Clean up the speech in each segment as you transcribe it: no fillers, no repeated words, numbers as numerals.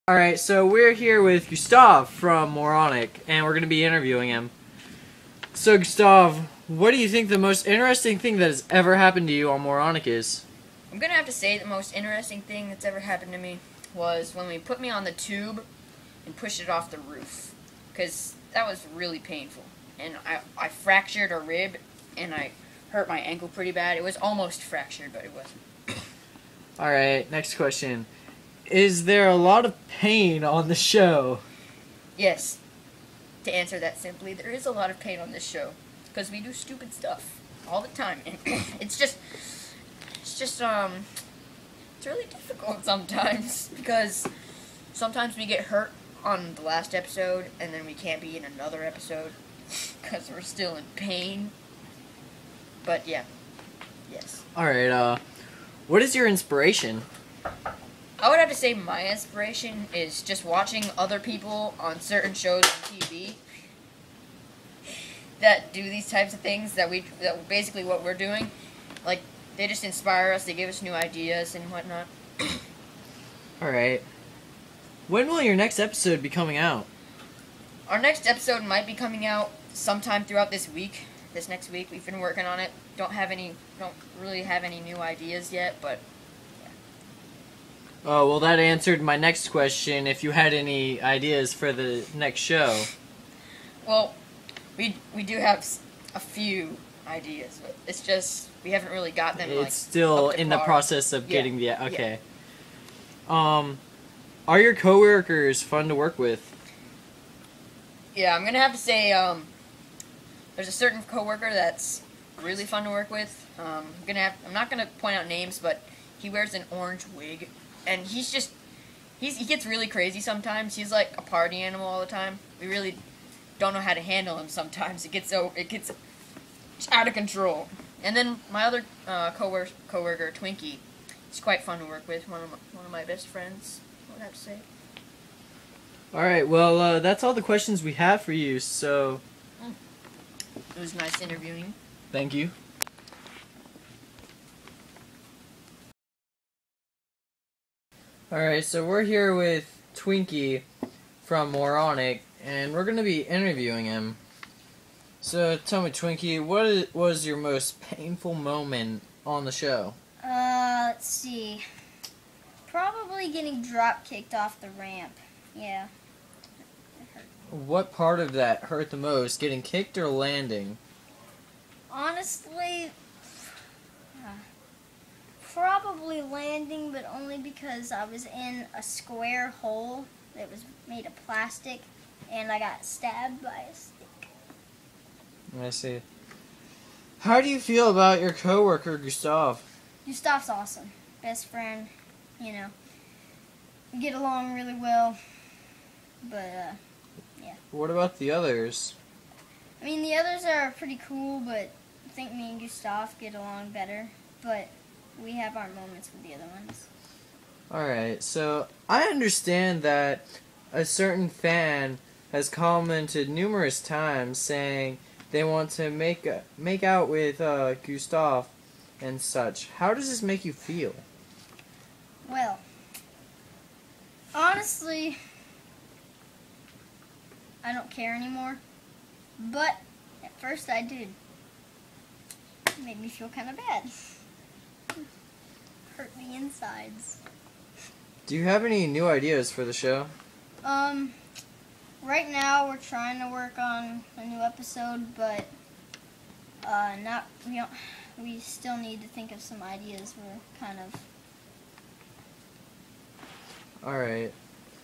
Alright, so we're here with Gustaf from Moronic, and we're going to be interviewing him. So Gustaf, what do you think the most interesting thing that has ever happened to you on Moronic is? I'm going to have to say the most interesting thing that's ever happened to me was when we put me on the tube and pushed it off the roof. Because that was really painful. And I fractured a rib, and I hurt my ankle pretty bad. It was almost fractured, but it wasn't. Alright, next question. Is there a lot of pain on the show? Yes. To answer that simply, there is a lot of pain on this show. Because we do stupid stuff all the time. And it's really difficult sometimes. Because sometimes we get hurt on the last episode, and then we can't be in another episode. Because we're still in pain. But yeah. Yes. Alright, what is your inspiration? I would have to say my inspiration is just watching other people on certain shows on TV that do these types of things that basically what we're doing. Like, they just inspire us, they give us new ideas and whatnot. Alright. When will your next episode be coming out? Our next episode might be coming out sometime throughout this week. This next week. We've been working on it. Don't really have any new ideas yet, but Oh, well, that answered my next question, if you had any ideas for the next show. well, we do have a few ideas, but it's just we haven't really got them. It's still in the process of getting the... Okay. Yeah. Are your coworkers fun to work with? Yeah, I'm gonna have to say there's a certain coworker that's really fun to work with. I'm not gonna point out names, but he wears an orange wig. And he gets really crazy sometimes. He's like a party animal all the time. We really don't know how to handle him sometimes. It gets out of control. And then my other coworker, Twinky, he's quite fun to work with. One of my best friends, I would have to say. Alright, well, that's all the questions we have for you, so... It was nice interviewing. Thank you. Alright, so we're here with Twinky from Moronic, and we're going to be interviewing him. So, tell me, Twinky, what was your most painful moment on the show? Let's see. Probably getting drop-kicked off the ramp. Yeah. It hurt. What part of that hurt the most, getting kicked or landing? Honestly, probably landing, but only because I was in a square hole that was made of plastic, and I got stabbed by a stick. I see. How do you feel about your coworker, Gustaf? Gustaf's awesome. Best friend, you know. We get along really well, but, yeah. What about the others? I mean, the others are pretty cool, but I think me and Gustaf get along better, but we have our moments with the other ones. Alright, so I understand that a certain fan has commented numerous times saying they want to make out with Gustaf and such. How does this make you feel? Well, honestly, I don't care anymore, but at first I did. It made me feel kind of bad. Hurt the insides. Do you have any new ideas for the show? Right now we're trying to work on a new episode, but we still need to think of some ideas. We're kind of... Alright.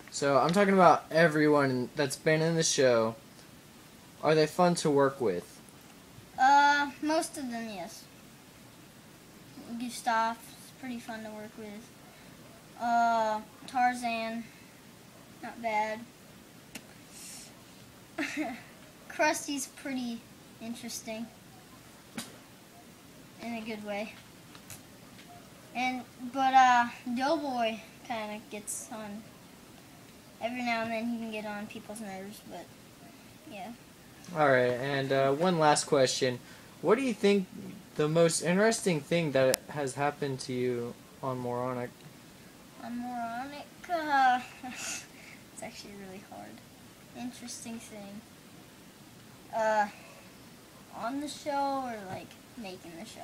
So I'm talking about everyone that's been in the show. Are they fun to work with? Most of them, yes. Gustaf is pretty fun to work with. Tarzan, not bad. Krusty's pretty interesting in a good way. But Doughboy kind of gets on. Every now and then he can get on people's nerves, but yeah. Alright, and one last question. What do you think the most interesting thing that has happened to you on Moronic? On Moronic, It's actually really hard. Interesting thing. On the show or like making the show?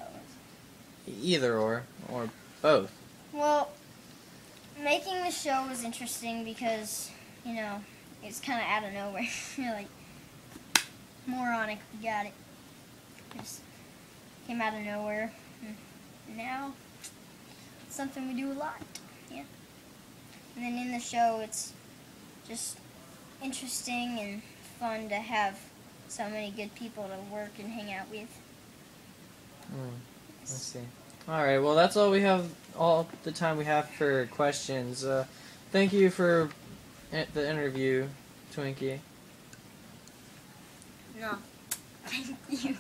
Either or both. Well, making the show was interesting because, you know, it's kind of out of nowhere. You're like, Moronic, we got it. Just came out of nowhere. And now, it's something we do a lot. Yeah. And then in the show, it's just interesting and fun to have so many good people to work and hang out with. Let's see. All right. Well, that's all the time we have for questions. Thank you for the interview, Twinky. No. Thank you.